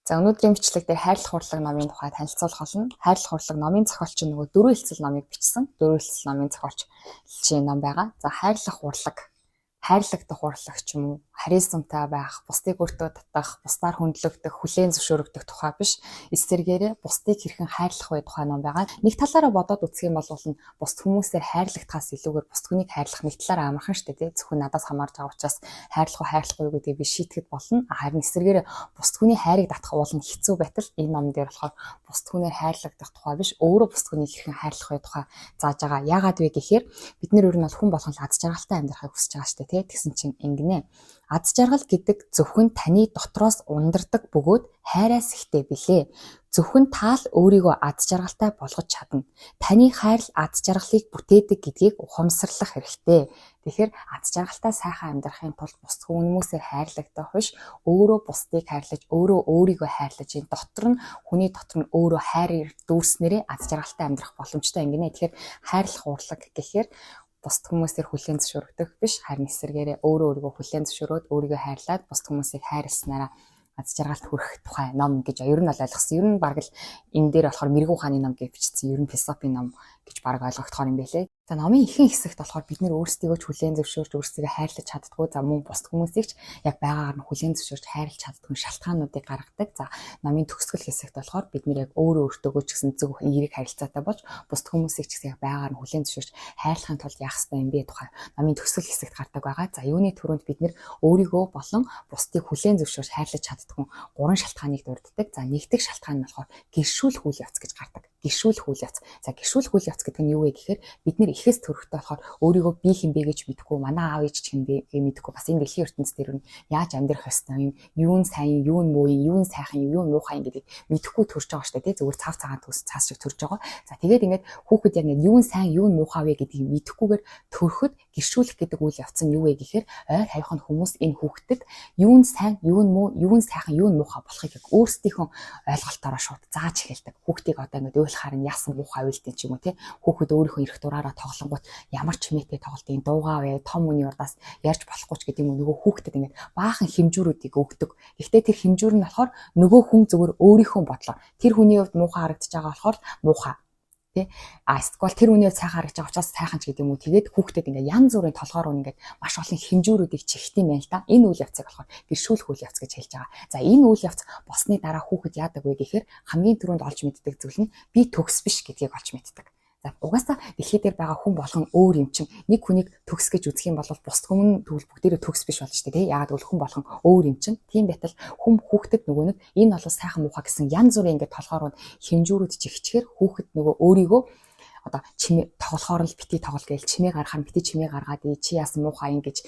За өнөөдрийн бичлэг дээр хайрлах урлаг номын тухай танилцуулах болно. Хайрлах урлаг номын зохиолч нөгөө дөрвөн хэлцэл номыг бичсэн. Дөрвөн хэлцэл номын зохиолчийн ном байгаа. За хайрлах урлаг, хайрлагдах урлаг ч юм уу, харизмтай байх, бусдыг өртөө татах, бусдаар хүндлэгдэх, хүлээн зөвшөөрөгдөх тухай биш. Эсвэргээрээ бусдыг хэрхэн хайрлах вэ тухай ном байгаа. Нэг талаараа бодоод үзэх юм бол бусд хүмүүсээр хайрлагдахаас илүүгээр бусд хүнийг хайрлах нэг талаараа амархан шүү дээ. Зөвхөн надаас хамаарж байгаа учраас хайрлах уу хайрлахгүй юу гэдгийг би шийтгэхэд болно. Харин эсвэргээрээ бусд хүний хайрыг татах уулын хэцүү байтал энэ ном дээр болохоор бусд хүнээр хайрлагдах тухай биш, өөрөө бусд хүнийг хэрхэн хайрлах вэ тухай зааж байгаа. Яагаад вэ гэхээр бид нэр ер нь хүн болгон аз жаргалтай амьдрахыг хүсэж байгаа шүү дээ. Тэгсэн чинь ингэнэ. Аз жаргал гэдэг зөвхөн таны дотроос ундардаг бөгөөд хайраас ихтэй билээ. Зөвхөн таал өөрийгөө аз жаргалтай болгож чадна. Таны хайр аз жаргалыг бүтээдэг гэдгийг ухамсарлах хэрэгтэй. Тэгэхээр аз жаргалтай сайхан амьдрахын тулд бусд хүмүүсээр хайрлагдах биш, өөрөө бусдыг хайрлаж, өөрөө өөрийгөө хайрлаж, энэ дотор нь хүний дотор нь өөрөө хайрыг дүүрснээрээ аз жаргалтай амьдрах боломжтой ингэнэ. Тэгэхээр хайрлах урлаг гэхээр бусд хүмүүсээр хүлээн зөвшөөрөгдөх биш, харин эсвэргээрээ өөрийгөө хүлээн зөвшөөрөөд өөрийгөө хайрлаад бусд хүмүүсийг хайрласнараа аз жаргалт хүрэх тухай ном гэж ер нь бол ойлгосон. Ер нь баг л энэ дээр болохоор Мэргэн ухааны ном гэж бичсэн. Ер нь философийн ном гэж баг ойлгогдохоор юм байлээ. За номын ихэнх хэсэгт болохоор бид нэр өөрсдийгөө ч хүлээн зөвшөөрч өөрсдийгөө хайрлаж чаддгүй. За мөн бусд хүмүүсийг ч яг байгаагаар нь хүлээн зөвшөөрч хайрлаж чаддгүй шалтгаануудыг гаргадаг. За номын төгсгөл хэсэгт болохоор бид нэр яг өөрөө өөртөөгөө ч гэсэн зөв эерэг харилцаатай болж бусд хүмүүсийг ч гэсэн яг байгаагаар нь хүлээн зөвшөөрч хайрлахын тулд яах ёстой юм бэ тухай номын төгсгөл хэсэгт гардаг байгаа. За юуны түрүүнд бид нэр өөрийгөө болон бусдыг хүлээн зөвшөөрч хайрлаж чаддгүй гурван шалтгааныг дурддаг. За нэгдүгээр шалтгаан нь болохоор гэршүүлэх үйл явц гэж гардаг. Гэршүүлэх үйл явц. За гэршүүлэх үйл явц гэдэг нь юу вэ гэхээр бид нэр ихэс төрөхтэй болохоор өөрийгөө би хинбэ гэж мэдэхгүй, манай аав ээж хинбэ гэж мэдэхгүй, бас энэ дэлхийн ертөнцийн дээр нь яаж амьдрах ёстой юм, юу нь сайн, юу нь муу, юу нь сайхан, юу нь муухай гэдгийг мэдэхгүй төрж байгаа шүү дээ. Зүгээр цав цагаан цаас шиг төрж байгаа. За тэгээд ингээд хүүхэд яг нэг юу нь сайн, юу нь муухай вэ гэдгийг мэдэхгүйгээр төрөхөд гэршүүлэх гэдэг үйл явц нь юу вэ гэхээр ойр хавьхан хүмүүс энэ хүүхдэд юу нь сайн, юу нь муу, юу нь сайхан, юу нь муухай болохыг яг өөрсдийнхөө ойлголтоороо шууд зааж эхэлдэг. Хүүхдийг одоо ингээд уйлахаар нь яасан муухай уйлдیں۔ Ч юм уу тий. Хүүхэд өөрийнхөө эрх дураараа тоглонгууд ямар ч хэмээтэй тоглолтын дуугаа вэ, том үний урдаас ярьж болохгүй ч гэдэг юм нөгөө хүүхдэд ингээд баахан хэмжүүрүүдийг өгдөг. Гэхдээ тэр хэмжүүр нь болохоор нөгөө хүн зөвөр өөрийнхөө бодлоо. Тэр хүний хувьд муухай харагдаж байгаа болохоор муухай. Эсвэл тэр үний хувьд сайхан харагдаж байгаа учраас сайхан ч гэдэг юм уу. Тэгээд хүүхдэд ингээд янз бүрийн толгоор нь ингээд маш олон хэмжүүрүүдийг чихт юм байна л да. Энэ үйл явцыг болохоор гэршүүлэх үйл явц гэж хэлж байгаа. За энэ үйл явц болсны дараа хүүхэд яадаг вэ гэхээр хамгийн түрүүнд олж мэддэг зүйл нь би төгс биш гэдгийг олж мэддэг. За угаасаа дэлхий дээр байгаа хүн болгон өөр юм чинь. Нэг хүнийг төгс гэж үзэх юм бол бусд хүн тэгвэл бүгдээрээ төгс биш болно шүү дээ. Яагаад гэвэл хүн болгон өөр юм чинь. Тийм байтал хүн хүүхдэд нөгөө нэг энэ бол сайхан муухай гэсэн янз бүрийн ингээд толгоор нь хэмжүүрүүд чихчихээр хүүхэд нөгөө өөрийгөө одоо чимээ тоглохоор л бити тоглол гээл чимээ гаргахаар бити чимээ гаргаад чи яасан муухай ингэж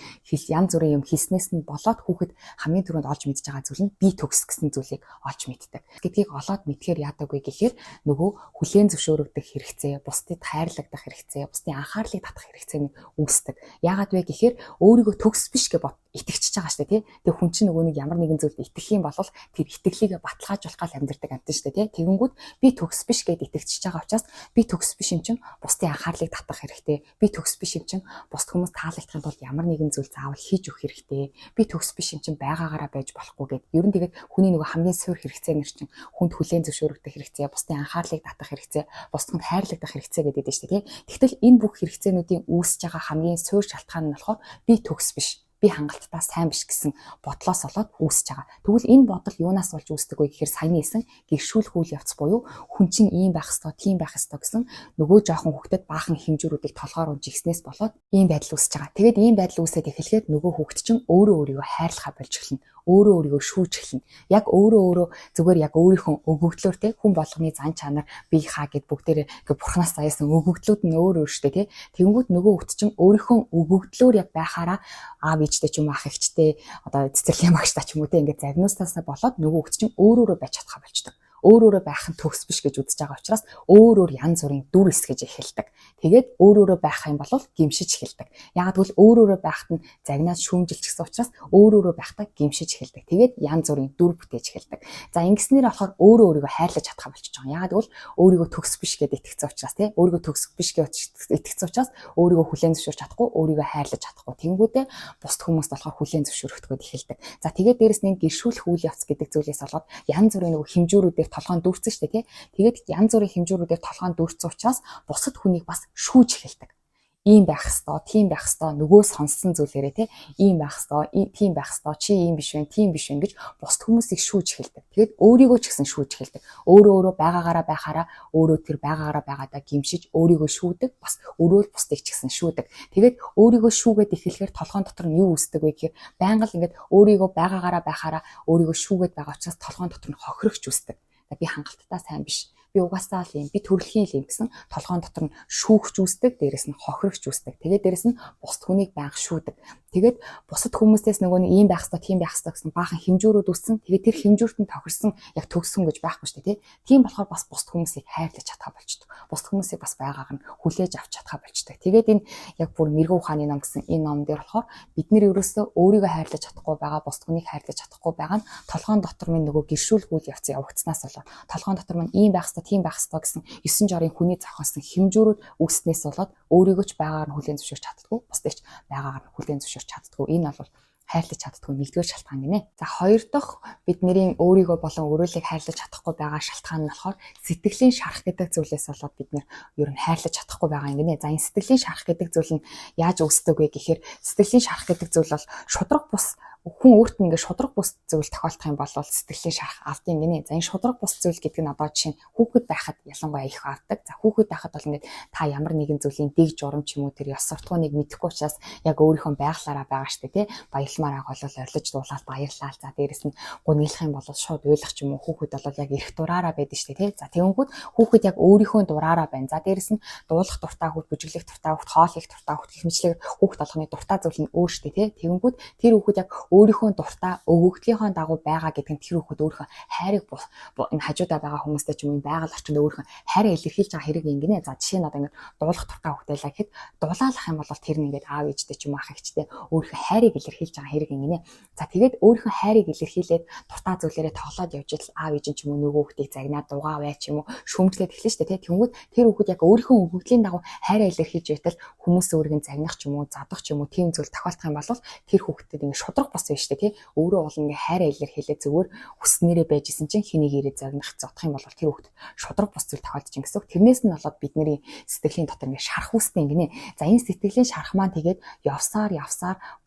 янз бүрийн юм хийснээс нь болоод хүүхэд хамгийн түрүүнд олж мэдж байгаа зүйл нь би төгс гэсэн зүйлийг олж мэддэг. Гэдгийг олоод мэдхээр яадаг вэ гэхээр нөгөө хүлээн зөвшөөрөгдөх хэрэгцээ, бусдад хайрлагдах хэрэгцээ, бусдын анхаарлыг татах хэрэгцээний үүсдэг. Яагаад вэ гэхээр өөрийгөө төгс биш гэж итгэж байгаа шүү дээ тий. Тэг хүн чинь нөгөө нэг ямар нэгэн зүйлд итгэх юм бол тэр итгэлийг баталгаажуулах гал амьдрдаг амт шүү дээ тий. Тэгэнгүүт би төгс биш гэд итгэж байгаа учраас би төгс биш юм чинь бусдын анхаарлыг татах хэрэгтэй. Би төгс биш юм чинь бусд хүмүүс таалагдахын тулд ямар нэгэн зүйл заавал хийж өгөх хэрэгтэй. Би төгс биш юм чинь байгаагаараа байж болохгүй гэд. Ер нь тэгээд хүний нөгөө хамгийн суур хэрэгцээнэр чинь хүнд хүлээн зөвшөөрөгдөх хэрэгцээ, бусдын анхаарлыг татах хэрэгцээ, бусдад хайрлагдах хэрэгцээ гэдэг дээ шүү дээ тий. Тэгтэл энэ бүх хэрэгцээнүүдийн үүсэж байгаа хамгийн суур шалтгаан нь болохоор би төгс биш. Би хангалттай сайн биш гэсэн бодлоос болоод үүсэж байгаа. Тэгвэл энэ бодол юунаас болж үүсдэг вэ гэхээр саяны хэлсэн гэршүүлэх үйл явц буюу хүн чинь ийм байх ёстой, тийм байх ёстой гэсэн нөгөө жоохон хүүхдэд баахан хэмжүүрүүдийг толгоор унжигснээс болоод ийм байдал үүсэж байгаа. Тэгээд ийм байдал үүсээд эхлэхэд нөгөө хүүхд чинь өөрийгөө хайрлахаа болж эхэлнэ. Өөрийгөө шүүж эхэлнэ. Яг өөрөө зүгээр яг өөрийнхөө өгөгдлөөр те хүн болгоны зан чанар би хаа гэд бүгдээрээ бурхнаас заяасан өгөгдлүүд нь өөр штэ те. Тэнгүүд нөгөө хүүхд чинь өөрийнхөө өгөгдлөөр яг байхаараа аав ээжтэй ч юм ах эгчтэй одоо цэцэрлэгийн багштай ч юм уу те ингээд загнуустаасаа болоод нөгөө хүүхд чинь өөрөө байж чадхаа болчдөг. өөр байх нь төгс биш гэж үзэж байгаа учраас өөр янз бүрийн дүр эсгэж эхэлдэг. Тэгээд өөр байх юм бол гимшиж эхэлдэг. Яг тэгвэл өөр байхад нь загнаад шүүмжилчихсэн учраас өөр байхдаа гимшиж эхэлдэг. Тэгээд янз бүрийн дүр бүтээж эхэлдэг. За ингэснээр болохоор өөрийгөө хайрлаж чадхаа болчихж байгаа. Яг тэгвэл өөрийгөө төгс биш гэдээ итгэсэн учраас тий өөрийгөө төгс биш гэж итгэсэн учраас өөрийгөө хүлээн зөвшөөрч чадахгүй, өөрийгөө хайрлаж чадахгүй. Тэнгүүдээ бусд хүмүүст болохоор хүлээн зөвшөөрөхгүйд эхэлдэг. За тэгээд дээрэс нь гэршүүлэх үйл явц гэдэг зүйлээс болоод янз бүрийн хэмжүүрүүдээр толгойн дүүрсэн шүү дээ тий. Тэгээд янз бүрийн хэмжүүрүүдээр толгойн дүүрсэн учраас бусад хүнийг бас шүүж эхэлдэг. Ийм байх ёстой, тийм байх ёстой, нөгөө сонссон зүйлээрээ тий ийм байх ёстой, тийм байх ёстой, чи ийм биш вэ, тийм биш вэ гэж бусд хүмүүсийг шүүж эхэлдэг. Тэгээд өөрийгөө ч гэсэн шүүж эхэлдэг. Өөрөө байгаагаараа байхаараа өөрөө тэр байгаагаараа байгаадаа гимшиж өөрийгөө шүүдэг, бас өөрөө л бусдыг ч гэсэн шүүдэг. Тэгээд өөрийгөө шүүгээд эхлэхээр толгойн дотор нь юу үүсдэг вэ гэхээр байнга л ингээд өөрийгөө байгаагаараа байхаараа өөрийгөө шүүгээд байгаа учраас толгойн дотор нь хохирогч үүсдэг. Би хангалттай сайн биш. Би угаасаа л юм, би төрөлхийн л юм гэсэн толгойн дотор нь шүүхч үүсдэг, дээрэс нь хохирогч үүсдэг. Тэгээд дээрэс нь бусд хүнийг байнга шүүдэг. Тэгээд бусад хүмүүсээс нөгөө нэг ийм байх ёстой, тийм байх ёстой гэсэн баахан хэмжүүрүүд үүссэн. Тэгээд тэр хэмжүүрт нь тохирсон яг төгссөн гэж байхгүй шүү дээ, тий. Тийм болохоор бас бусд хүмүүсийг хайрлаж чадхаа болчдөг. Бусд хүмүүсийг бас байгаагаар нь хүлээж авч чадхаа болчдөг. Тэгээд энэ яг бүр Мэргэн ухааны ном гэсэн энэ ном дээр болохоор бид нэр ерөөсөө өөрийгөө хайрлаж чадахгүй байгаа, бусд хүнийг хайрлаж чадахгүй байгаа нь толгойн дотор минь нөгөө гэршүүлэх үйл явц явагдсанаас болоод толгойн дотор минь ийм байх ёстой, тийм байх ёстой гэсэн 9 жорын хүний зохиосон хэмжүүрүүд үүснээс болоод өөрийгөө ч байгаагаар нь хүлээн зөвшөөрч чаддаггүй, бусдыг ч байгаагаар нь хүлээн зөвшөөрч чаддаггүй. Энэ бол хайрлаж чаддаггүй нэгдүгээр шалтгаан гинэ. За хоёр дахь бидний өөрийгөө болон өрөөлийг хайрлаж чадахгүй байгаа шалтгаан нь болохоор сэтгэлийн шарах гэдэг зүйлээс болоод бид нэр ер нь хайрлаж чадахгүй байгаа юм гинэ. За энэ сэтгэлийн шарах гэдэг зүйл нь яаж үүсдэг вэ гэхээр сэтгэлийн шарах гэдэг зүйл бол шудраг бус хүн өөрт нь ингээд шудраг бус зүйл тохиолдох юм бол сэтгэлийн шарах авдیں۔ Гинэ. За энэ шудраг бус зүйл гэдэг нь одоо жишээ нь хүүхэд байхад ялангуяа их авдаг. За хүүхэд байхад бол ингээд та ямар нэгэн зүйлийн дэг журам ч юм уу тэр ёс суртахууныг мэдэхгүй учраас яг өөрийнхөө байглаараа байгаа штэ тий. Баялмаар байгаа бол орилж дуулаад баярлаа. За дээрэс нь гуниглах юм бол шууд уйлах ч юм уу. Хүүхэд бол яг эрх дураараа байдаг штэ тий. За тэгэнгүүт хүүхэд яг өөрийнхөө дураараа байна. За дээрэс нь дуулах дуртай хүүхэд, бүжиглэх дуртай хүүхэд, хоол их дуртай хүүхэд гэх мэтлэг хүүхэд болгоны дуртай зүйл нь өөр штэ тий. Тэгэнгүүт тэр хүүхэд яг өөрийнхөө дуртай өгөгдлийнхөө дагуу байгаа гэдэг нь тэр хүүхэд өөрийнхөө хайрыг энэ хажуудаа байгаа хүмүүстэй ч юм уу байгаль орчинд өөрийнхөө хайраа илэрхийлж байгаа хэрэг юм гинэ. За жишээ нь одоо ингээд дуулах дуртай хүүхдээлээ гэхэд дуулаалах юм бол тэр нь ингээд аав ээжтэй ч юм уу ах эгчтэй өөрийнхөө хайрыг илэрхийлж байгаа хэрэг юм гинэ. За тэгээд өөрийнхөө хайрыг илэрхийлээд дуртай зүйлээрээ тоглоод явж идэл аав ээж ч юм уу нөгөө хүүхдийг загнаад дугаа бай ч юм уу шүүмжлээд эхлэн штэ тий. Тэнгүүд тэр хүүхэд яг өөрийнхөө өгөгдлийн дагуу хайраа илэрхийлж байтал хүмүүс өөрийг загнах ч юм уу задах ч юм уу тийм зүйл тохиолдох юм бол тэр хүүхдэд ингээд шудраг бос байна штэ тий. Өөрөө бол ингээ хайраа илэрхийлээ зүгээр хүснээрээ байжсэн чинь хэнийг ирээ загнах зодох юм бол тэр хүүхд шудраг бос зүйл тохиолдож ин гэсэн. Тэрнээс нь болоод бидний сэтгэлийн дотор ингээ шарах үүсдэг гинэ. За энэ сэтгэлийн шарах маань тэгээд явсаар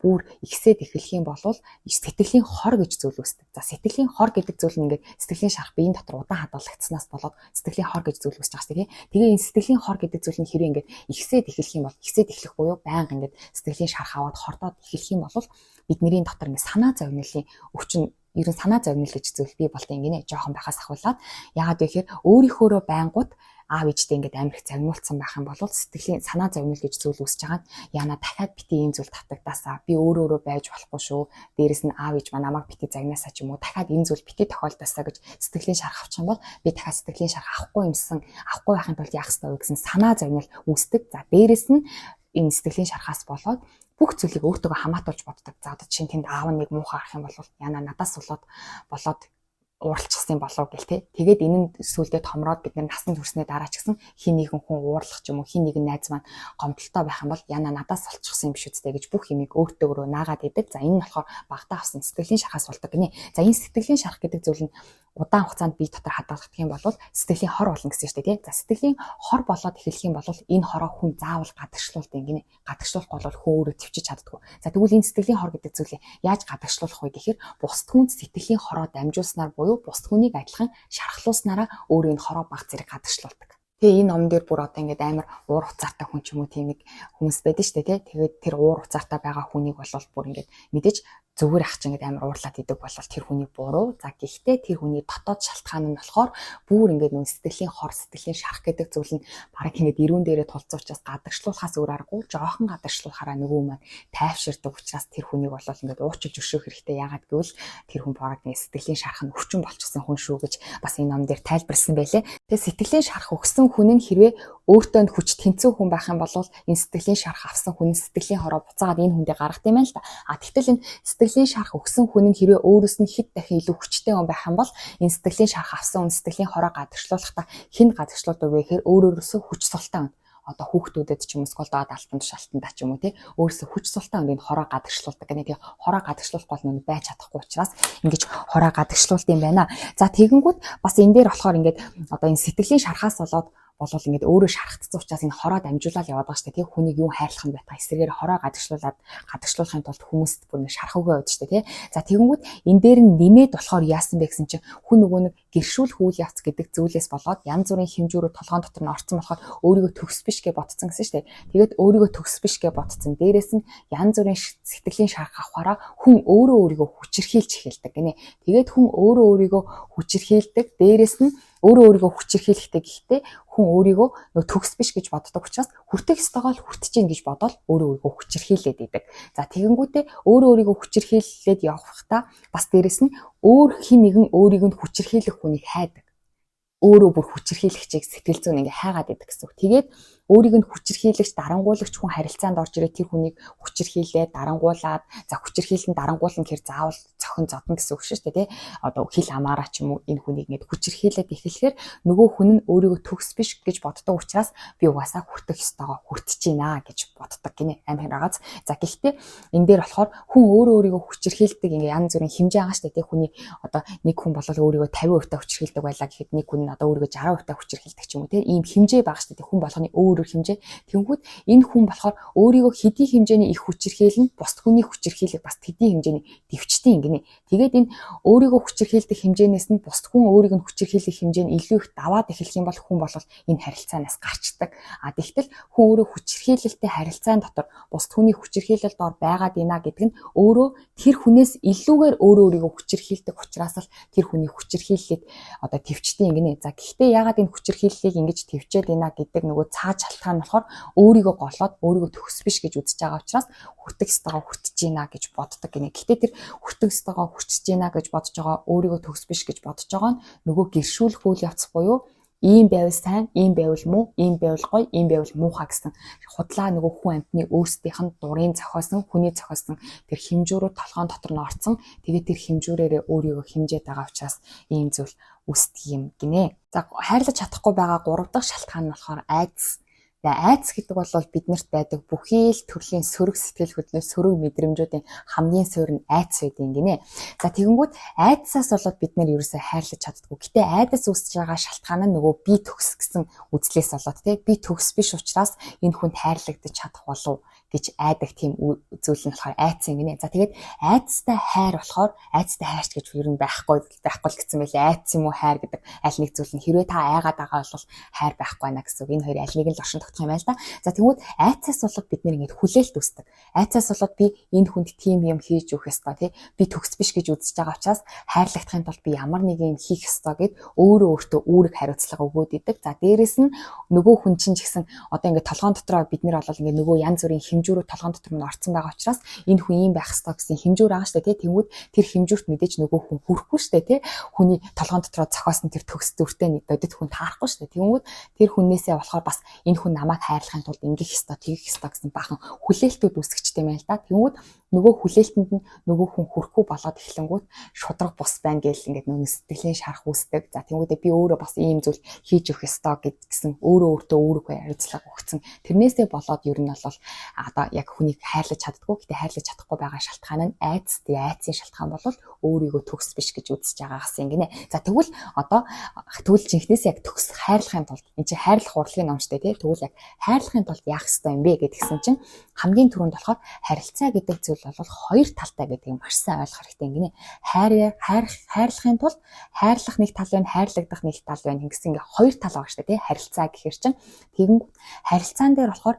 бүр ихсээд эхлэх юм бол сэтгэлийн хор гэж зүйл үүсдэг. За сэтгэлийн хор гэдэг зүйл нь ингээ сэтгэлийн шарах биеийн дотор удаан хадгалагдсанаас болоод сэтгэлийн хор гэж зүйл үүсэж байгаа шүү дээ. Тэгээ энэ сэтгэлийн хор гэдэг зүйл нь хэрэг ингээ ихсээд эхлэх юм бол ихсээд эхлэх буюу байнга ингээ сэтгэлийн шарах аваад хордоод эхлэх юм бол бидний дотор ингээ санаа зовнилын өвчин ерөн санаа зовнил гэж зүйл бий болтой гинэ. Жохон байхаас ахуулаад яагаад вэ гэхээр өөрийнхөөрөө байнгут аав ээжтэй ингээд амар их загнуулсан байх юм бол сэтгэлийн санаа зовнил гэж зүйл үүсэж байгаа нь яна дахиад бити ийм зүйл татагдаасаа би өөрөө байж болохгүй шүү. Дээрээс нь аав ээж маань намайг бити загнаасаа ч юм уу дахиад энэ зүйл бити тохиолдосоо гэж сэтгэлийн шарах авчих юм бол би дахиад сэтгэлийн шарах авахгүй байхын тулд яах ёстой вэ гэсэн санаа зовнил үүсдэг. За дээрээс нь энэ сэтгэлийн шарахаас болоод бүх зүйлийг өөртөө хамаатуулж боддог. За одоо чинь тэнд аав нэг муухай арах юм бол яна надаас болоод ууралчихсан болов гэл те. Тэгээд энэ нь сүулдэ томроод бид нар насанд хүрснээ дараа ч гэсэн хин нэгэн хүн уурлах ч юм уу хин нэгэн найз маань гомдолтой байх юм бол яна надаас олчихсан юм биш үстэй гэж бүх юмыг өөртөө наагаад идэг. За энэ нь болохоор багтаа авсан сэтгэлийн шарахаас болдог гинэ. За энэ сэтгэлийн шарах гэдэг зүйл нь удаан хугацаанд бие дотор хадгалагдах юм бол сэтгэлийн хор болно гэсэн шүү дээ тий. За сэтгэлийн хор болоод эхлэх юм бол энэ хороо хүн заавал гадагшлуулдаг гинэ. Гадагшлуулах бол хүн өөрөө төвчиж чаддаггүй. За тэгвэл энэ сэтгэлийн хор гэдэг зүйлийг яаж гадагшлуулах вэ гэхээр бусд хүнд сэтгэлийн хороо дамжуулснаар буюу бусд хүнийг адилхан шархлуулснараа өөрөө энэ хороо баг зэрэг гадагшлуулдаг. Тэгээ энэ ном дээр бүр одоо ингээд амар уур уцаартай хүн ч юм уу тийм нэг хүмүүс байдаг шүү дээ тий. Тэгээд тэр уур уцаартай байгаа хүнийг бол бүр ингээд мэдээж зүгээр ах чинь ингээд амар уурлаад идэг бол тэр хүний буруу. За гэхдээ тэр хүний дотоод шалтгаан нь болохоор бүр ингээд нүүн сэтгэлийн хор, сэтгэлийн шарах гэдэг зүйл нь бараг ингээд ирүүн дээрээ тулцуучаас гадагшлуулахаас өөр аргагүй жоохон гадагшлуулахаараа нөгөө маань тайвширдаг учраас тэр хүнийг бол ингээд уучилж өшөөх хэрэгтэй. Ягаад гэвэл тэр хүн бараг нэг сэтгэлийн шарах нь өвчин болчихсон хүн шүү гэж бас энэ ном дээр тайлбарласан байлээ. Тэгээ сэтгэлийн шарах өгсөн хүн нь хэрвээ өөртөө хүч тэнцүү хүн байх юм бол энэ сэтгэлийн шарах авсан хүн сэтгэлийн хороо буцаагаад энэ хүндээ гаргах юм байна л да. Тэгтэл энэ сэтгэлийн шарах өгсөн хүн нь хэрвээ өөрөөс нь хэд дахин илүү хүчтэй хүн байх юм бол энэ сэтгэлийн шарах авсан хүн сэтгэлийн хороо гадагшлуулахдаа хэн гадагшлуулдаг вэ гэхээр өөрөөсөө хүч султаа байна. Одоо хүүхдүүдэд ч юм уу скол доод алтанд шалтандаа ч юм уу тий өөрөөсөө хүч султаа энэ хороо гадагшлуулдаг гэнэ тий хороо гадагшлуулах гол нь байж чадахгүй учраас ингэж хороо гадагшлуулд юм байна. За тэгэнгүүт бас энэ дээр болохоор ингээд одоо энэ сэтгэлийн шарахаас болоод ингээд өөрөө шархацсан учраас энэ хороо дамжуулаад яваад байгаа шүү дээ. Тэг хүнийг юу хайрлах нь байтаа эсрэгээр хороо гадагшлуулахын тулд хүмүүст бүр нэг шарах үгээ байдаг шүү дээ. За тэгэнгүүт энэ дээр нь нэмээд болохоор яасан бэ гэсэн чинь хүн нөгөө нэг гэршүүл хүл явц гэдэг зүйлээс болоод янз бүрийн хэмжүүрүүд толгоон дотор нь орцсон болохоор өөрийгөө төгс биш гэж ботцсон гэсэн шүү дээ. Тэгээд өөрийгөө төгс биш гэж ботцсон. Дээрээс нь янз бүрийн сэтгэлийн шарах авахаараа хүн өөрийгөө хүчирхийлж эхэлдэг гинэ. Тэгээд хүн өөрийгөө хүчирхийлдэг. Дээрээс нь өөрийгөө хүчирхийлэхтэй гэхдээ хүн өөрийгөө нөө төгс биш гэж боддог учраас хүртэх ёстойгоо л хүртэж гин гэж бодоод өөрийгөө хүчирхийлээд идэг. За тэгэнгүүтээ өөрийгөө хүчирхийлээд явахдаа бас дээрэс нь өөр хин нэгэн өөрийг нь хүчирхийлэх хүнийг хайдаг. Өөрөө бүр хүчирхийлэгчийг сэтгэл зүйн ингээ хайгаад идэг гэсэн үг. Тэгээд өөрийг нь хүчирхийлэгч, дарангуулагч хүн харилцаанд орж ирээ тэр хүнийг хүчирхийлээд дарангуулад за хүчирхийлэн дарангуулна гэхээр заавал цохин зодно гэсэн үг шүү дээ тий. Одоо хил амаараа ч юм уу энэ хүнийг ингээ хүчирхийлээд эхлэхээр нөгөө хүн нь өөрийгөө төгс биш гэж боддог учраас би угаасаа хүртэх ёстойгоо хүртэж гинэ гэж боддог гинэ амир агааз. За гэхдээ энэ дээр болохоор хүн өөрийгөө хүчирхийлдэг ингээ янз бүрийн хэмжээ байгаа шүү дээ тий. Хүний одоо нэг хүн болол өөрийгөө 50% та хүчирхийлдэг байлаа гэхэд нэг хүн одоо өөрийгөө 60% та хүчирхийлдэг ч юм уу тий. Ийм хэмжээ байгаа шүү дээ. Хүн болгоны өөр хэмжээ. Тэнгүүд энэ хүн болохоор өөрийгөө хэдий хэмжээний их хүчирхийлэн бусд хүний хүчирхийлэг бас хэдий хэмжээний дэвчтэй ингэнэ. Тэгээд энэ өөрийгөө хүчирхийлдэг хэмжээнээс нь бусд хүн өөрийг нь хүчирхийлэх хэмжээ нь илүү их даваад эхлэх юм бол хүн болол энэ харилцаанаас гарчдаг. Тэгтэл хүн өөрөө хүчирхийлэлтэй харилцаан дотор бусд хүний хүчирхийлэлд ор байгаад ийна гэдэг нь өөрөө тэр хүнээс илүүгээр өөрийгөө хүчирхийлдэг учраас л тэр хүний хүчирхийллийг одоо төвчтэй ингэнэ. За гэхдээ яагаад энэ хүчирхийллийг ингэж төвчээд ийна гэдэг нөгөө цааш шалтгаан нь болохоор өөрийгөө голоод өөрийгөө төгс биш гэж үзэж байгаа учраас хүртэх ёстойгоо хүртэж гинэ гэж боддог гинэ. Гэхдээ тэр хүртэх ёстойгоо хүртэж гинэ гэж бодож байгаа өөрийгөө төгс биш гэж бодож байгаа нь нөгөө гэршүүлэх үйл явц буюу ийм байвал сайн, ийм байвал муу, ийм байвал гоё, ийм байвал муухай гэсэн худлаа нөгөө хүн амьтны өөрсдийнх нь дурын зохиосон, хүний зохиосон тэр хэмжүүрүүд толгоон дотор нь орцсон. Тэгээд тэр хэмжүүрээрээ өөрийгөө хэмжээд байгаа учраас ийм зүйл үүсдэг юм гинэ. За хайрлаж чадахгүй байгаа 3 дахь шалтгаан нь болохоор айдас. Айдас гэдэг бол биднэрт байдаг бүхий л төрлийн сөрөг сэтгэл хөдлөл, сөрөг мэдрэмжүүдийн хамгийн суурь нь айдас байдаг гинэ. За тэгэнгүүт айдасаас болоод бид нэр ерөөсөө хайрлаж чаддаггүй. Гэтэ айдас үүсэж байгаа шалтгаан нь нөгөө би төгс гэсэн үзлээс болоод тий би төгс биш учраас энэ хүнд хайрлагдаж чадах болов гэж айдаг тийм зүйл нь болохоор айдас юм гинэ. За тэгээд айдастай хайр болохоор айдастай хайрч гэж юу юм байхгүй гэсэн байлээ. Айдас юм уу хайр гэдэг аль нэг зүйл нь хэрвээ та айгаад байгаа бол хайр байхгүй байна гэсэн үг. Энэ хоёр аль нэг нь л оршин юм байл та. За тэгмүүд айцаас болоод бид нэр ингэж хүлээлт үүсдэг. Айцаас болоод би энэ хүнд тийм юм хийж өгөх ёстой тий. Би төгс биш гэж үзэж байгаа учраас хайрлагдахын тулд би ямар нэг юм хийх ёстой гэд өөртөө үүрэг хариуцлага өгөөд идэг. За дээрэс нь нөгөө хүн чинь ч гэсэн одоо ингэ толгоон дотроо бид нэр болол ингэ нөгөө янз бүрийн хэмжүүрүүд толгоон дотор нь орцсон байгаа учраас энэ хүн ийм байх ёстой гэсэн хэмжүүр байгаа шүү дээ тий. Тэгмүүд тэр хэмжүүрт мэдээж нөгөө хүн хүрэхгүй шүү дээ тий. Хүний толгоон дотроо зохиосон тэр төгс зүртэй бодит хүн таарахгүй шүү дээ. Тэгмүүд тэр хүнээсээ болохоор бас энэ хүн намайг хайрлахын тулд ингэх ёстой, тэгэх ёстой гэсэн бахан хүлээлтүүд үүсгэжтэй байл та. Тэгмүүд нөгөө хүлээлтэнд нь нөгөө хүн хүрхгүй болоод эхлэнгүүт шудраг бус байна гэл ингээд нөгөө сэтгэлийн шарах үүсдэг. За тэгмүүдээ би өөрөө бас ийм зүйл хийж өгөх ёстой гэсэн өөртөө үүрэг хариуцлага өгсөн. Тэрнээсээ болоод ер нь бол одоо яг хүнийг хайрлаж чаддгүй. Гэтэ хайрлаж чадахгүй байгаа шалтгаан нь айдас. Тэгээ айдсын шалтгаан бол өөрийгөө төгс биш гэж үзэж байгаагаас юм гинэ. За тэгвэл одоо жинхнээс яг төгс хайрлахын тулд энэ чинь хайрлах урлагийн номчтой тий. Тэгвэл яг хайрлахын тулд яах ёстой юм бэ гэдгсэн чинь хамгийн түрүүнд болохоор харилцаа гэдэг зүйл бол хоёр талтай гэдгийг маш сайн ойлгох хэрэгтэй гинэ. Хайрлахын тулд хайрлах нэг тал байна, хайрлагдах нэг тал байна. Ингэсэн ингээ хоёр тал байгаа шүү дээ тий. Харилцаа гэхэр чинь тэгэн харилцаан дээр болохоор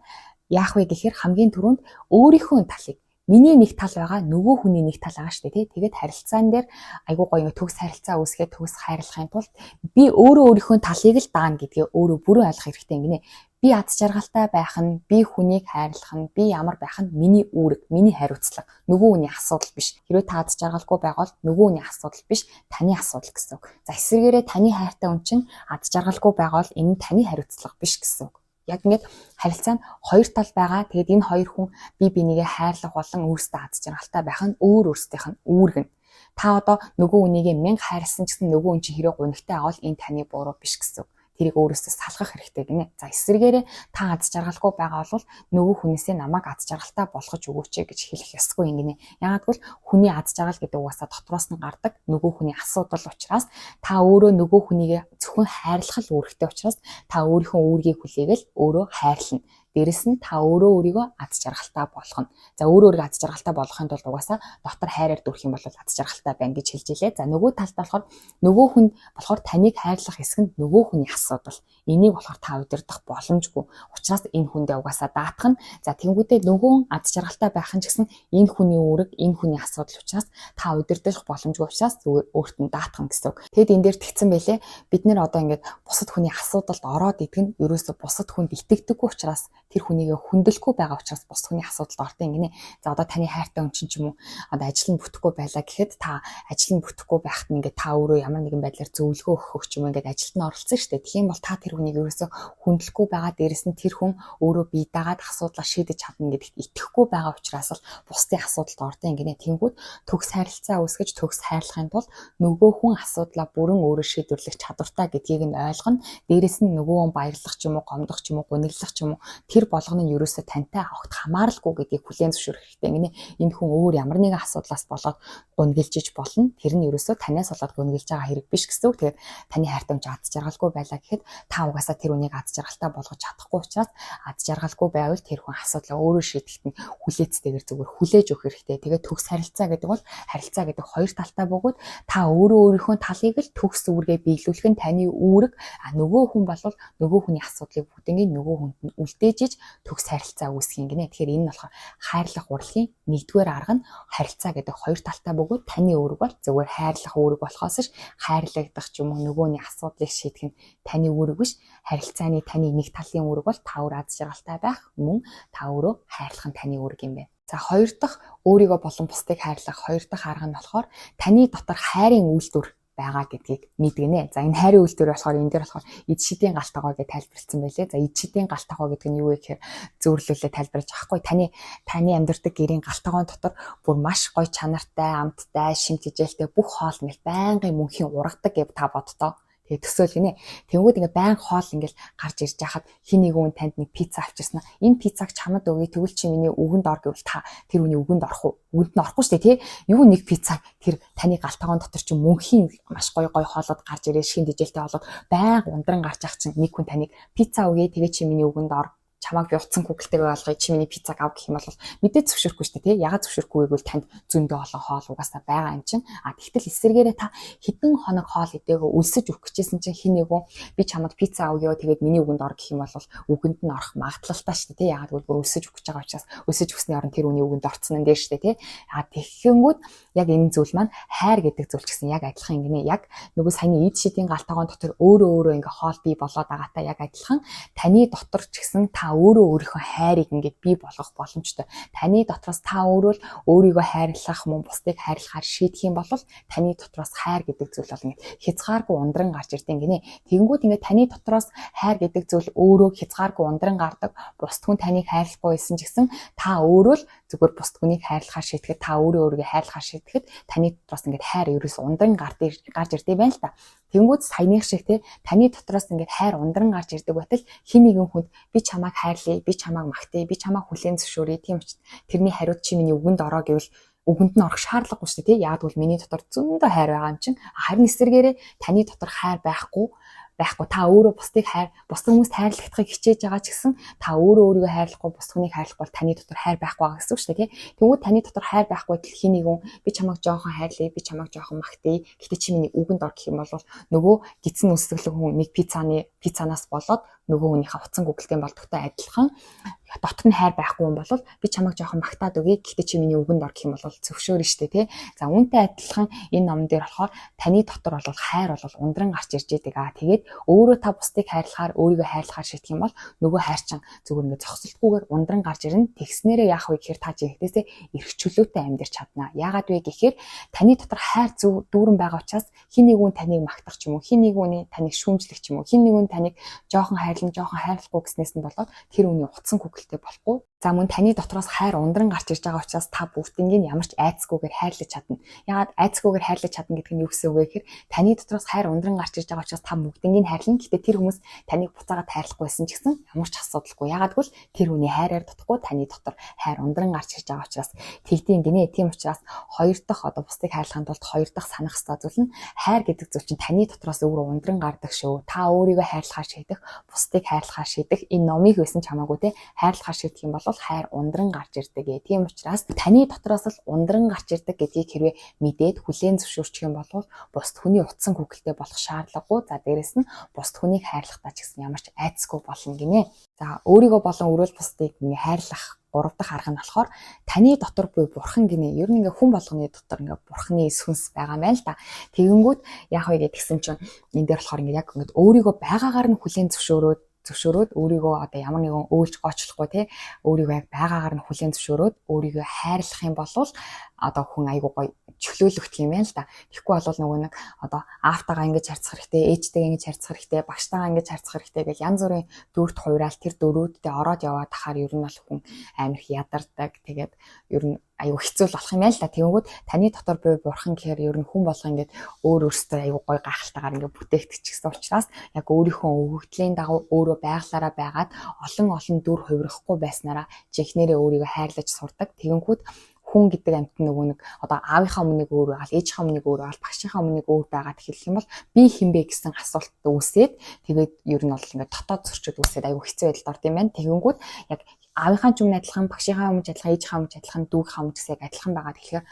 яах вэ гэхээр хамгийн түрүүнд өөрийнхөө талыг миний нэг тал байгаа, нөгөө хүний нэг тал байгаа шүү дээ, тий. Тэгээд харилцаан дээр айгуу гоё ингээ төгс харилцаа үүсгээд төгс хайрлахын тулд би өөрөө өөрийнхөө талыг л даана гэдгээ өөрөө бүрэн ойлгох хэрэгтэй гинэ. Би аз жаргалтай байх нь, би хүнийг хайрлах нь, би ямар байх нь миний үүрэг, миний хариуцлага, нөгөө хүний асуудал биш. Хэрвээ та аз жаргалгүй байвал нөгөө хүний асуудал биш, таны асуудал гэсэн үг. За эсвэргээрээ таны хайртай хүн чинь аз жаргалгүй байвал энэ таны хариуцлага биш гэсэн үг. Яг ингээд харилцаанд хоёр тал байгаа. Тэгээд энэ хоёр хүн бие бинийгээ хайрлах болон өөрсдөө аз жаргалтай байх нь өөрсдийнх нь үүрэг нь. Та одоо нөгөө хүнийгээ 1000 хайрласан ч гэсэн нөгөө хүн чинь хэрэв гонигтай авал энэ таны буруу биш гэсэн үг. Тэрийг өөрөөсөө салгах хэрэгтэй гинэ. За эсвэргээрээ та аз жаргалгүй байгаа бол нөгөө хүнээсээ намайг аз жаргалтай болгож өгөөч гэж хэлэх ёсгүй юм гинэ. Яагаад гэвэл хүний аз жаргал гэдэг угаасаа дотроос нь гардаг нөгөө хүний асуудал учраас та өөрөө нөгөө хүнийгээ зөвхөн хайрлах л үүрэгтэй учраас та өөрийнхөө үүргийг хүлээгээл өөрөө хайрлана. Дээрэс нь та өөрөө өөрийгөө аз жаргалтай болгоно. За өөрөө аз жаргалтай болгохын тулд угаасаа дотор хайраар дүрх юм бол аз жаргалтай байна гэж хэлж илээ. За нөгөө талд болохоор нөгөө хүн болохоор таныг хайрлах хэсэг нь нөгөө хүний асуудал. Энийг болохоор та удирдах боломжгүй. Учираас энэ хүндээ угаасаа даатах нь. За тэнгуүдээ нөгөө аз жаргалтай байх нь ч гэсэн энэ хүний үүрэг, энэ хүний асуудал учраас та удирдах боломжгүй учраас өөрт нь даатах гэсэн үг. Тэгэд энэ дээр тэгсэн байлээ. Бид нэр одоо ингээд бусад хүний асуудалд ороод идэх нь ерөөсө бусад хүнд итгэдэггүй учраас тэр хүнийгээ хүндэлэхгүй байгаа учраас бус хүний асуудалд ордог юм гинэ. За одоо таны хайртай хүн чинь ч юм уу одоо ажил нь бүтэхгүй байлаа гэхэд та ажил нь бүтэхгүй байхад нь ингээд та өөрөө ямар нэгэн байдлаар зөвлөгөө өгөх ч юм уу ингээд ажилд нь оролцсон шүү дээ. Тэгэх юм бол та тэр хүнийг ерөөсөө хүндэлэхгүй байгаа, дээрэс нь тэр хүн өөрөө бие дагаад асуудлаа шийдэж чадна гэдэгт итгэхгүй байгаа учраас л бусдын асуудалд ордог юм гинэ. Тэнгүүд төгс харилцаа үүсгэж төгс хайрлахын тулд нөгөө хүн асуудлаа бүрэн өөрөө шийдвэрлэх чадвартай гэдгийг нь ойлгоно. Дээрэс нь нөгөө хүн баярлах ч юм уу, гомдох ч юм уу, гуниглах ч юм уу тэр болгоно нь ерөөсөө тантай огт хамааралгүй гэдгийг хүлээн зөвшөөрөх хэрэгтэй гинэ. Энэ хүн өөр ямар нэгэн асуудлаас болоод гуниглжиж болно. Тэр нь ерөөсөө танаас болоод гуниглж байгаа хэрэг биш гэсэн үг. Тэгээд таны хайртай хүн аз жаргалгүй байлаа гэхэд та угаасаа тэр хүнийг аз жаргалтай болгож чадахгүй учраас аз жаргалгүй байвал тэр хүн асуудлаа өөрөө шийдэхэд нь хүлээцтэйгээр зүгээр хүлээж өгөх хэрэгтэй. Тэгээд төгс харилцаа гэдэг бол харилцаа гэдэг хоёр талтай бөгөөд та өөрөө өөрийнхөө талыг л төгс үүргээ биелүүлэх нь таны үүрэг. Нөгөө хүн болвол нөгөө хүний асуудлыг бүгднийг нөгөө хүнд нь үлдээж төгс харилцаа үүсгэх юм гинэ. Тэгэхээр энэ нь болохоор хайрлах урлагийн нэгдүгээр арга нь харилцаа гэдэг хоёр талтай бөгөөд таны үүрэг бол зөвхөн хайрлах үүрэг болохоос ш хайрлагдах ч юм уу нөгөөний асуудлыг шийдэх нь таны үүрэг биш. Харилцааны таны нэг талын үүрэг бол та өөр аз жаргалтай байх, мөн та өөрөө хайрлах нь таны үүрэг юм байна. За хоёр дахь өөрийгөө болон бусдыг хайрлах хоёр дахь арга нь болохоор таны дотор хайрын үйлдвэр байгаа гэдгийг мэдгэнэ. За энэ хайрын үйлдвэр болохоор энэ дээр болохоор эд шидийн галтгоо гэж тайлбарлсан байлээ. За эд шидийн галтгоо гэдэг нь юу вэ гэхээр зөөрлөлөө тайлбарлаж авахгүй таны амьдардаг гэрийн галтгоон дотор бүр маш гоё чанартай, амттай, шимт хижээлтэй бүх хоол ингээл байнгын мөнхийн ургадаг гэв та боддоо. Тэгээ төсөөл гинэ. Тэнгүүд ингээ баян хоол ингээл гарч ирж яхад хин нэг хүн танд нэг пицца авчирсан. Энэ пиццаг чамд өгье тэгвэл чи миний үгэнд ор гэвэл та тэр хүний үгэнд орох уу? Үгэнд нь орохгүй шүү дээ, тий? Юу нэг пиццаг тэр таны галтгоон дотор чи мөнхийн маш гоё хоолоод гарч ирээ шин дижэлтэй болоод баян ундран гарч ах чинь нэг хүн таныг пицца өгье тэгээ чи миний үгэнд ор чамайг би утсан хүүхэлтэйгээ болгоё чи миний пиццаг ав гэх юм бол мэдээ зөвшөөрөхгүй шүү дээ, тий? Ягаад зөвшөөрөхгүй гэвэл танд зөндөө олон хоол угаасаа байгаа юм чинь. Тэгтэл эсвэргээрээ та хэдэн хоног хоол идээгөө өлсөж өгөх гэжсэн чинь хин нэгэн би чамд пицца авъё тэгээд миний үгэнд ор гэх юм бол үгэнд нь орох магадлалтай шүү дээ, тий? Ягаад гэвэл бүр өлсөж өгч байгаа учраас өлсөж өгсний оронд тэр үний үгэнд орцсон нь дээр шүү дээ, тий? Тэгэхэнгүүд яг энэ зүйл маань хайр гэдэг зүйл ч гэсэн яг адилхан юм гинэ. Яг нөгөө саяны эд шидийн галтгоон дотор өөрөө ингээ хоол бий болоод байгаатай яг адилхан таны дотор ч гэсэн та өөрөө өөрийнхөө хайрыг ингээд бий болгох боломжтой. Таны дотроос та өөрөө л өөрийгөө хайрлах мөн бусдыг хайрлахаар шийдэх юм бол таны дотроос хайр гэдэг зүйл бол ингээд хязгааргүй ундран гарч ирдэг гинэ. Тэгэнгүүт ингээд таны дотроос хайр гэдэг зүйл өөрөө хязгааргүй ундран гардаг. Бусд хүн таныг хайрлахгүй байсан ч гэсэн та өөрөө л зүгээр бусд хүнийг хайрлахаар шийдэхэд та өөрийгөө хайрлахаар шийдэхэд таны дотроос ингээд хайр ерөөс ундран гарч ирдэг байна л та. Тэнгүүд саяных шиг те таны дотроос ингээд хайр ундран гарч ирдэг байтал хин нэгэн хүнд би чамайг хайрлая, би чамайг магтая, би чамайг хүлээн зөвшөөрье. Тийм учраас тэрний хариуд чи миний үгэнд ороо гэвэл үгэнд нь орох шаардлагагүй шүү дээ, тий? Яг бол миний дотор зөндөө хайр байгаа юм чинь. Харин эсвэргээрээ таны дотор хайр байхгүй та өөрөө бусдыг бусад хүмүүст хайрлахдахыг хичээж байгаа ч гэсэн та өөрөө өөрийгөө хайрлахгүй бусад хүнийг хайрлахгүй бол таны дотор хайр байхгүй байгаа гэсэн үг шүү дээ, тий? Тэгвэл таны дотор хайр байхгүй тал хин нэгэн би чамайг жоохон хайрлая, би чамайг жоохон магтая. Гэхдээ чи миний үгэнд ор гэх юм бол нөгөө гидсэн үсгэлэг хүн нэг пиццанаас болоод нөгөө хүнийхээ утсан гүгэлтийн болдогтой адилхан дотор нь хайр байхгүй юм бол би чамайг жоохон магтаад өгье. Гэхдээ чи миний үгэнд ор гэх юм бол зөвшөөрнө шүү дээ, тий. За үүнтэй адилхан энэ номон дээр болохоор таны дотор бол хайр бол ундран гарч ирж идэг. Тэгээд өөрөө та бусдыг хайрлахаар, өөрийгөө хайрлахаар шийдэх юм бол нөгөө хайр чинь зүгээр ингээд зогсолтгүйгээр ундран гарч ирнэ. Тэгснээрээ яах вэ гэхээр та жинхнээсээ эрх чөлөөтэй амьдрч чадна. Яагаад вэ гэхээр таны дотор хайр зөв дүүрэн байгаа учраас хин нэг хүн таныг магтах ч юм уу, хин нэг хүн таныг шүүмжлэх ч юм уу, хин нэг хүн таныг жоохон хайрлан, жоохон хайрлахгүй гэснээс нь болоод тэр хүний утсан хүгэлтэй болохгүй. За мөн таны дотроос хайр ундран гарч ирж байгаа учраас та бүгднийг ямар ч айцгүйгээр хайрлаж чадна. Ягаад айцгүйгээр хайрлаж чадна гэдэг нь юу гэсэн үг вэ гэхээр таны дотроос хайр ундран гарч ирж байгаа учраас та бүгднийг хайрлана. Гэтэ тэр хүмүүс таныг буцаагаад хайрлахгүй байсан ч гэсэн ямар ч асуудалгүй. Ягаад гэвэл тэр хүний хайраар дутхгүй таны дотор хайр ундран гарч ирж байгаа учраас тэгдэм гинэ. Тийм учраас хоёр дахь бусдыг хайрлахын тулд хоёр дахь санах ёстой зүйл нь хайр гэдэг зүйл чинь таны дотроос өөрөө ундран гардаг шүү. Та өөрийгөө хайрлахаар шийдэх, бусдыг хайрлахаар шийдэх энэ номыг байсан ч хамаагүй те хайрлахаар шийдэх юм бол хайр ундран гарч ирдэг. Тийм учраас таны дотроос л ундран гарч ирдэг гэдгийг хэрвээ мэдээд хүлээн зөвшөөрчих юм бол бусд хүний утсан хүгэлтэй болох шаардлагагүй. За дээрэс нь бусд хүнийг хайрлахдаа ч гэсэн ямар ч айцгүй болно гинэ. За өөрийгөө болон өрөөл бусдыг хайрлах гурав дахь арга нь болохоор таны дотор буй бурхан гинэ. Ер нь ингээ хүн болгоны дотор ингээ бурханы сүнс байгаа мэн л да. Тэгэнгүүт яах вэ гэдгсэн чинь энэ дээр болохоор ингээ яг ингээ өөрийгөө байгаагаар нь хүлээн зөвшөөрөөд өөрийгөө одоо ямар нэгэн өөлж гоочлохгүй те өөрийгөө яг байгаагаар нь хүлээн зөвшөөрөөд өөрийгөө хайрлах юм бол одоо хүн айгуу гоё чөлөөлөгдөх юм байна л да. Тэгэхгүй бол нөгөө нэг одоо аавтайгаа ингэж харьцах хэрэгтэй, ээжтэйгээ ингэж харьцах хэрэгтэй, багштайгаа ингэж харьцах хэрэгтэй гэж янз бүрийн дүрт хуйраал тэр дөрүүдтэй ороод яваад тахаар ер нь бол хүн амар их ядардаг. Тэгээд ер нь аюу хэцүү болох юм байна л да. Тэгэнгүүт таны дотор буй бурхан гэхээр ер нь хүн болго ингээд өөр өөртөө аюу гой гайхалтайгаар ингээд бүтээгдчих гэсэн учраас яг өөрийнхөө өгөгдлийн дагуу өөрөө байглаараа байгаад олон дүр хувирахгүй байснараа жинхнэрээ өөрийгөө хайрлаж сурдаг. Тэгэнгүүт хүн гэдэг амьтан нөгөө нэг одоо аавынхаа өмнөг өөр байгаа, ээжийнхаа өмнөг өөр байгаа, багшийнхаа өмнөг өөр байгаад хэлэх юм бол би хинбэ гэсэн асуулт үүсээд тэгээд ер нь бол ингээд дотоод зөрчил үүсээд аюу хэцүү байдалд орд юм байна. Тэгэнгүүт яг аавынхаа ч өмнө адилхан, багшийнхаа өмнө адилхан, ээжийнхаа өмнө адилхан, дүүгийнхаа өмнө гэсэн яг адилхан байгаа. Тэгэхээр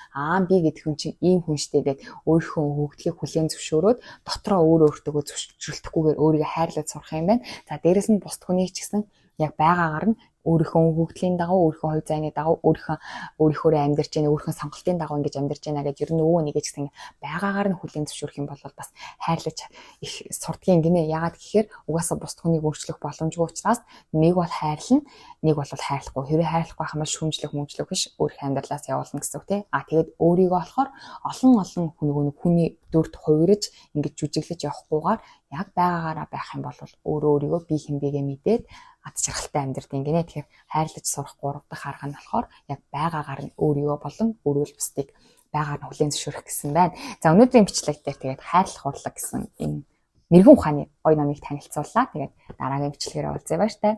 би гэдэг хүн чинь ийм хүн штэ гэдэг өөрийнхөө хөгдлийг хүлээн зөвшөөрөөд дотроо өөртөө зөвшөөрөлтөхгүйгээр өөрийгөө хайрлаж сурах юм байна. За дээрэс нь бусд хүнийг ч гэсэн яг байгаагаар нь өөрийнхөө хөгдлийн дагуу, өөрийнхөө хувь зайны дагуу, өөрийнхөө амьдарч байгаа, өөрийнхөө сонголтын дагуу ингэж амьдарч байна гэж ер нь өвөө нэгэ ч гэсэн байгаагаар нь хүлээн зөвшөөрөх юм бол бас хайрлаж их сурдгийн гинэ. Яагаад гэхээр угаасаа бусд хүнийг өөрчлөх боломжгүй учраас нэг бол хайрлна, нэг бол хайрлахгүй. Хэрвээ хайрлахгүй байх юм бол шүүмжлэх, мөмжлөх биш өөрийнхөө амьдралаас явуулна гэсэн үг тий. Тэгээд өөрийгөө болохоор олон хүний дүрт хувирж ингэж жүжиглэж явахгүйгээр яг байгаагаараа байх юм бол өөрийгөө би хинбэгээ мэдээд ад жаргалтай амьдрын гинэ. Тэгэхээр хайрлаж сурах гурав дахь арга нь болохоор яг байгаагаар нь өөрийгөө болон өрөөл бусдыг байгаагаар нь хүлээн зөвшөөрөх гэсэн байна. За өнөөдрийн бичлэг дээр тэгээд хайрлах урлаг гэсэн энэ мэрэгэн ухааны гоё номыг танилцууллаа. Тэгээд дараагийн бичлэгээр уулзъя баяр таа.